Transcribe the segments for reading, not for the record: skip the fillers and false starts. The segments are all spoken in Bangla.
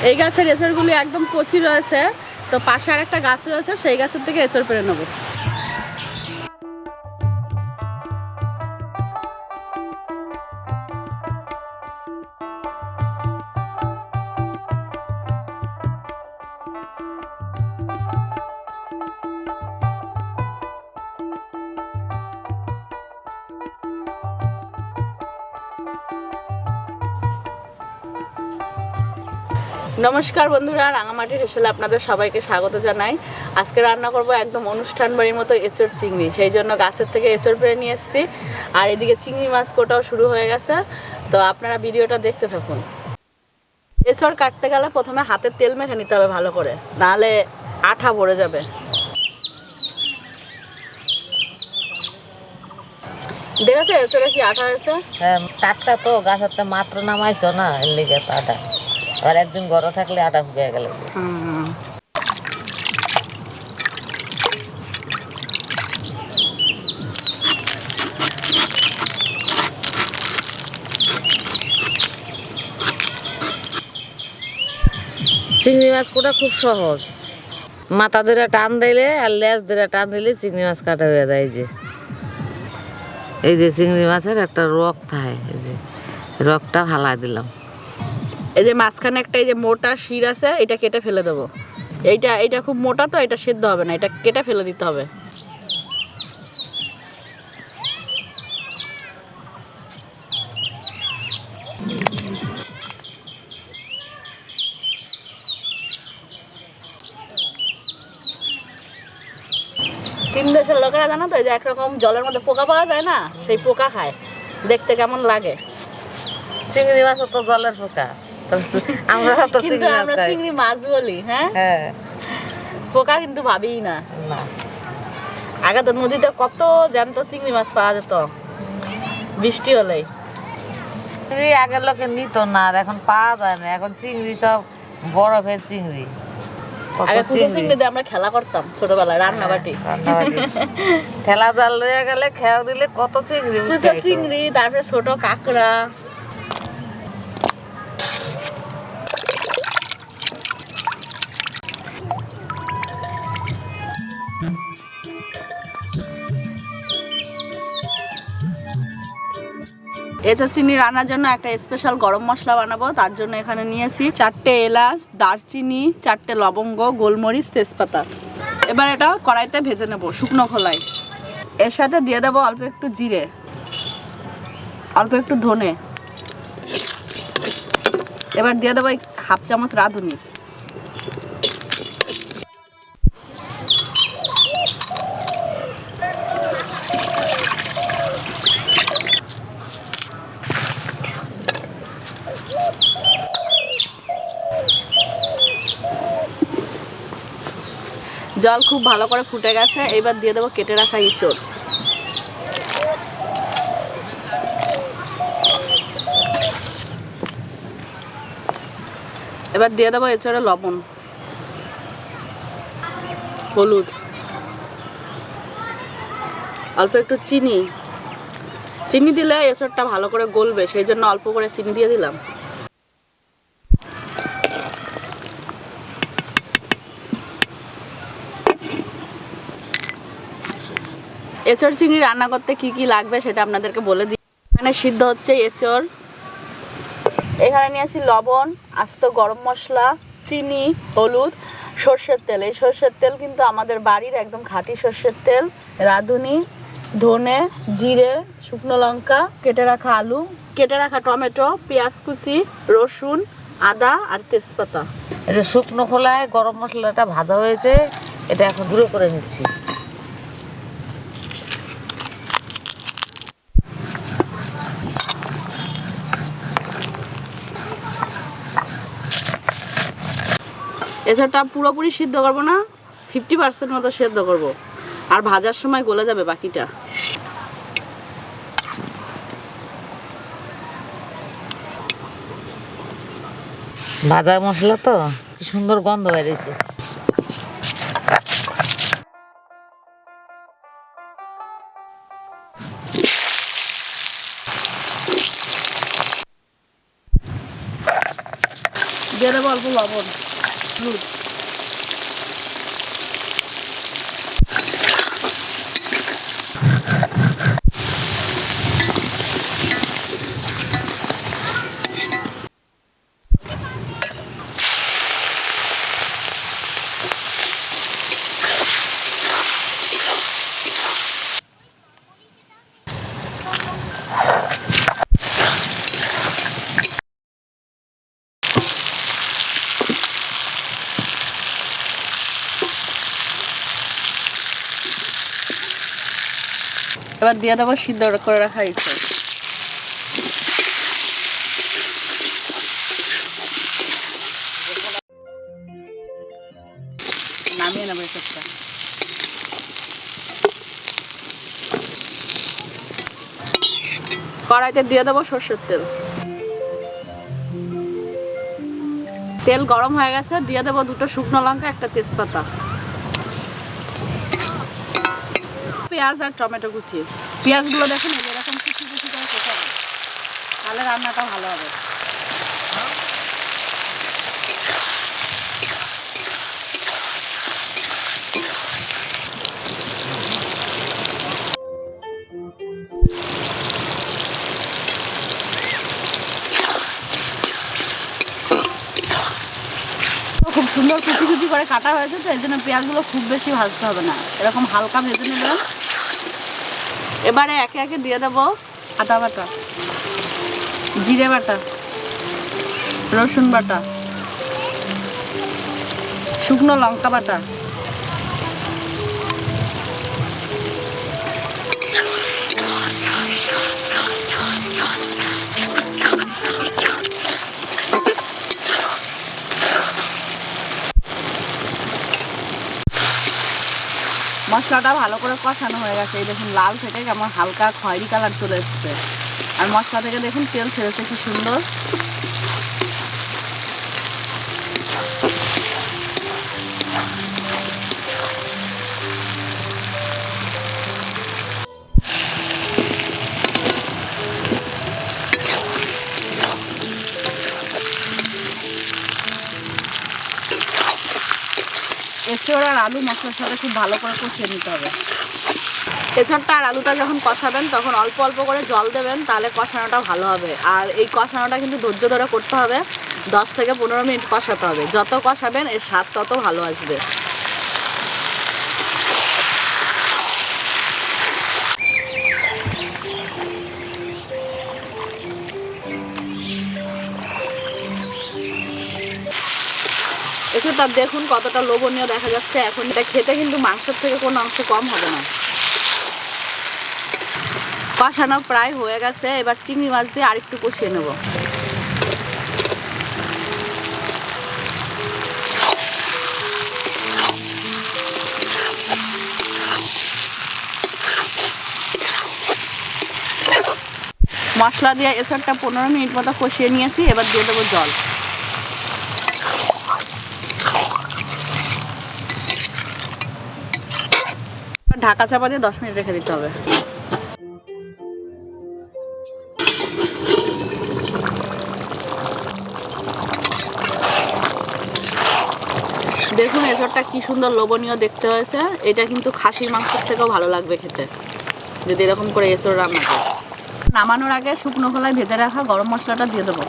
এই গাছের এঁচড়গুলি একদম কচি রয়েছে, তো পাশে আর একটা গাছ রয়েছে, সেই গাছের থেকে এঁচড় পেরে নেবো। নমস্কার বন্ধুরা, রাঙামাটির হেসেলে আপনাদের সবাইকে স্বাগত জানাই। আজকে রান্না করব একদম অনুষ্ঠান বাড়ির মতো এঁচড় চিংড়ি। সেই জন্য গাছের থেকে এঁচড় পেরে নিয়ে এসেছি, আর এদিকে চিংড়ি মাছ কোটাও শুরু হয়ে গেছে। তো আপনারা ভিডিওটা দেখতে থাকুন। এঁচড় কাটতে গেলে প্রথমে হাতে তেল মেখে নিতে হবে ভালো করে, নাহলে আঠা পড়ে যাবে। দেখেছো এঁচড়ে কি আঠা হয়েছে? হ্যাঁ, টাটকা তো গাছের মাত্র নামাইছো না, এর লিগে তো আটা। আর একদিন গরম থাকলে আটা শুকিয়ে গেল। চিংড়ি মাছ কোটা খুব সহজ, মাথা ধরে টান দিলে আর লেজ ধরে টান দিলে চিংড়ি মাছ কাটা হয়ে যায়। এই যে চিংড়ি মাছের একটা রক থাকে, এই যে রকটা ফালাই দিলাম। এই যে মাঝখানে একটা এই যে মোটা শির আছে, এটা কেটে ফেলে দেবো। এইটা খুব মোটা, তো এটা সেদ্ধ হবে না, এটা কেটে ফেলে দিতে হবে। চীন দেশের লোকেরা জানো তো, এই যে একরকম জলের মধ্যে পোকা পাওয়া যায় না, সেই পোকা খায়। দেখতে কেমন লাগে? চিংড়ি মাছ তো জলের পোকা, আমরা তো চিংড়ি মাছ বলি। হ্যাঁ, পোকা কিন্তু ভাবিই না। আগে তো নদীতে কত জ্যান্ত চিংড়ি মাছ পাওয়া যেত বৃষ্টি হলেই। আগের লোকে নিত না, আর এখন পাওয়া যায় না। এখন চিংড়ি সব বরফের চিংড়ি। আগে কুচো চিংড়ি দিয়ে আমরা খেলা করতাম ছোটবেলায়, রান্নাবাটি। ঠেলা জাল লয়ে গেলে খেয়াও দিলে কত চিংড়ি, কুচো চিংড়ি, তারপরে ছোট কাঁকড়া। এঁচড় চিংড়ি রান্নার জন্য একটা স্পেশাল গরম মশলা বানাবো। তার জন্য এখানে নিয়েছি 4টে এলাচ, দারচিনি, 4টে লবঙ্গ, গোলমরিচ, তেজপাতা। এবার এটা কড়াইতে ভেজে নেব শুকনো খোলায়। এর সাথে দিয়ে দেবো অল্প একটু জিরে, অল্প একটু ধনে। এবার দিয়ে দেবো 1/2 চামচ রাঁধুনি। জল খুব ভালো করে ফুটে গেছে, এবার দিয়ে দেবো কেটে রাখা এঁচড়। এবার দিয়ে দেবো এঁচড়ে লবণ, হলুদ, অল্প একটু চিনি। চিনি দিলে এঁচড়টা ভালো করে গলবে, সেই জন্য অল্প করে চিনি দিয়ে দিলাম। এঁচড় চিংড়ি রান্না করতে কি কি লাগবে সেটা আপনাদেরকে বলে দিই। এখানে সিদ্ধ হচ্ছে এঁচড়, এখানে নিয়েছি লবণ, আস্ত গরম মশলা, চিনি, হলুদ, সর্ষের তেল। এই সর্ষের তেল কিন্তু আমাদের বাড়ির একদম খাঁটি সর্ষের তেল। রাঁধুনি, ধনে, জিরে, শুকনো লঙ্কা, কেটে রাখা আলু, কেটে রাখা টমেটো, পেঁয়াজ কুচি, রসুন, আদা আর তেজপাতা। এই যে শুকনো খোলায় গরম মশলাটা ভাজা হয়েছে, এটা এখন গুঁড়ো করে নিচ্ছি। এঁচড়টা পুরোপুরি সিদ্ধ করবো না, 50% মতো সেদ্ধ করব, আর ভাজার সময় গলে যাবে বাকিটা। ভাজা মশলা তো কি সুন্দর গন্ধ বেরিয়েছে। দিয়ে দেবো অল্প লবণ, হলুদ। এবার দিয়ে দেবো সিদ্ধ করে রাখা এঁচড়। নামিয়ে নেবো এঁচড়টা। কড়াইতে দিয়ে দেবো সর্ষের তেল। তেল গরম হয়ে গেছে, দিয়ে দেবো 2টো শুকনো লঙ্কা, 1টা তেজপাতা, পেঁয়াজ আর টমেটো কুচি। পেঁয়াজগুলো দেখুন এরকম কুচি কুচি করে কেটে হবে, তাহলে রান্নাটা ভালো হবে। খুব সুন্দর কুচি কুচি করে কাটা হয়েছে, তো এই জন্য পেঁয়াজগুলো খুব বেশি ভাজতে হবে না, এরকম হালকা ভেজে নেবেন। এবারে একে একে দিয়ে দেবো আদা বাটা, জিরে বাটা, রসুন বাটা, শুকনো লঙ্কা বাটা, মশলাটা ভালো করে কষানো হয়ে গেছে। এই দেখুন লাল থেকে কেমন হালকা খয়েরি কালার চলে এসছে, আর মশলা থেকে দেখুন তেল ছেড়েছে কি সুন্দর। এঁচড় আর আলু মশলার সাথে খুব ভালো করে কষিয়ে নিতে হবে। এঁচড়টা আর আলুটা যখন কষাবেন তখন অল্প অল্প করে জল দেবেন, তাহলে কষানোটা ভালো হবে। আর এই কষানোটা কিন্তু ধৈর্য ধরে করতে হবে, 10 থেকে 15 মিনিট কষাতে হবে। যত কষাবেন এর স্বাদ তত ভালো আসবে। এছাড়া দেখুন কতটা লোভনীয় দেখা যাচ্ছে। এখন এটা খেতে কিন্তু মাংসের থেকে কোনো অংশ কম হবে না। কষানো প্রায় হয়ে গেছে, এবার চিংড়ি মাছ দিয়ে আরেকটু কষিয়ে নেব। মশলা দিয়ে এসবটা 15 মিনিট মতো কষিয়ে নিয়েছি, এবার দিয়ে দেবো জল। ঢাকা চাপা দিয়ে 10 মিনিট রেখে দিতে হবে। দেখুন এঁচড়টা কি সুন্দর লোভনীয় দেখতে হয়েছে। এটা কিন্তু খাসির মাংসের থেকেও ভালো লাগবে খেতে যদি এরকম করে এঁচড় রান্না করে। নামানোর আগে শুকনো খোলায় ভেজে রাখা গরম মশলাটা দিয়ে দেবো।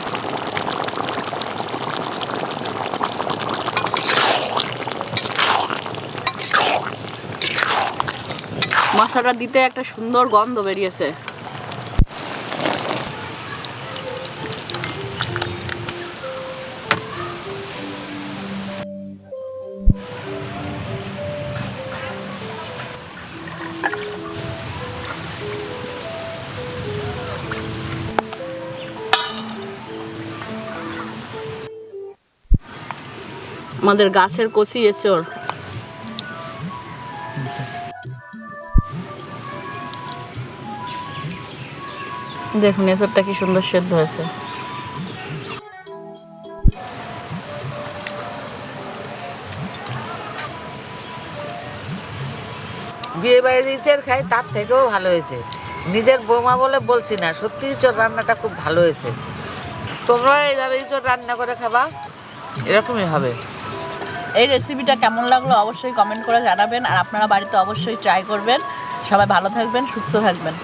মশলাটা দিতে একটা সুন্দর গন্ধ বেরিয়েছে। আমাদের গাছের কচি এঁচড়। দেখুন এঁচড়টা কি সুন্দর সেদ্ধ হয়েছে। বিয়ে বাড়ির ইঁচড় খাই তার থেকেও ভালো হয়েছে। নিজের বৌমা বলে বলছি না, সত্যি ইঁচড় রান্নাটা খুব ভালো হয়েছে। তোমরা এইভাবে ইঁচড় রান্না করে খাবা, এরকমই হবে। এই রেসিপিটা কেমন লাগলো অবশ্যই কমেন্ট করে জানাবেন, আর আপনারা বাড়িতে অবশ্যই ট্রাই করবেন। সবাই ভালো থাকবেন, সুস্থ থাকবেন।